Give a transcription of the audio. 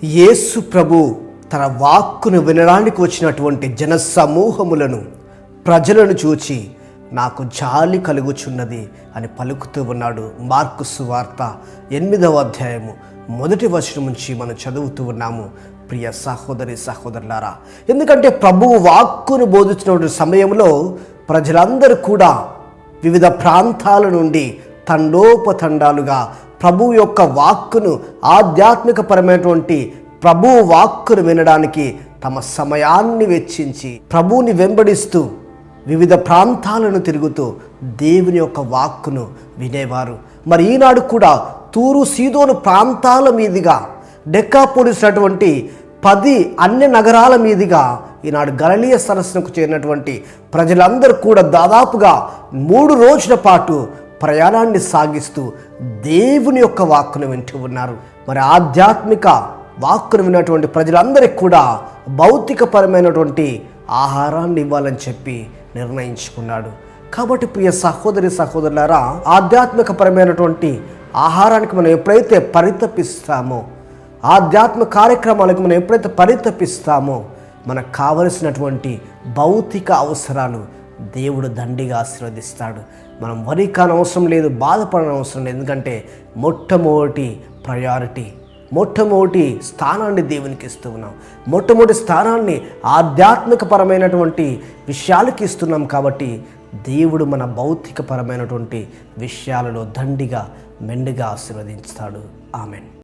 యేసు ప్రభు తన వాక్కును వినడానికి వచ్చినటువంటి జన సమూహములను ప్రజలను చూచి నాకు జాలి కలుగుచున్నది అని పలుకుతూ ఉన్నాడు. మార్కు సువార్త 8వ అధ్యాయము 1వ వచనం నుంచి మనం చదువుతూ ఉన్నాము. ప్రియ సహోదరి సహోదరులారా, ఎందుకంటే ప్రభువు వాక్కును బోధించిన సమయంలో ప్రజలందరూ కూడా వివిధ ప్రాంతాల నుండి తండోపతండాలుగా ప్రభువు యొక్క వాక్కును, ఆధ్యాత్మికపరమైనటువంటి ప్రభువు వాక్కును వినడానికి తమ సమయాన్ని వెచ్చించి ప్రభువుని వెంబడిస్తూ వివిధ ప్రాంతాలను తిరుగుతూ దేవుని యొక్క వాక్కును వినేవారు. మరి ఈనాడు కూడా తూరు సీదోను ప్రాంతాల మీదుగా డెక్కాపోలిస్ అటువంటి 10 అన్య నగరాల మీదుగా ఈనాడు గలిలయ సరస్సుకు చేరినటువంటి ప్రజలందరూ కూడా దాదాపుగా 3 రోజుల పాటు ప్రయాణాన్ని సాగిస్తూ దేవుని యొక్క వాక్కును వింటూ ఉన్నారు. మరి ఆధ్యాత్మిక వాక్కును విన్నటువంటి ప్రజలందరికీ కూడా భౌతికపరమైనటువంటి ఆహారాన్ని ఇవ్వాలని చెప్పి నిర్ణయించుకున్నాడు. కాబట్టి ప్రియ సహోదరి సహోదరులారా, ఆధ్యాత్మికపరమైనటువంటి ఆహారానికి మనం ఎప్పుడైతే పరితపిస్తామో, ఆధ్యాత్మిక కార్యక్రమాలకు మనం ఎప్పుడైతే పరితపిస్తామో, మనకు కావలసినటువంటి భౌతిక అవసరాలు దేవుడు దండిగా ఆశీర్వదిస్తాడు. మనం వరి కానవసరం లేదు, బాధపడని అవసరం లేదు. ఎందుకంటే మొట్టమొదటి స్థానాన్ని దేవునికి ఇస్తూ ఉన్నాం. మొట్టమొదటి స్థానాన్ని ఆధ్యాత్మికపరమైనటువంటి విషయాలకి ఇస్తున్నాం. కాబట్టి దేవుడు మన భౌతికపరమైనటువంటి విషయాలలో దండిగా మెండుగా ఆశీర్వదిస్తాడు. ఆమెన్.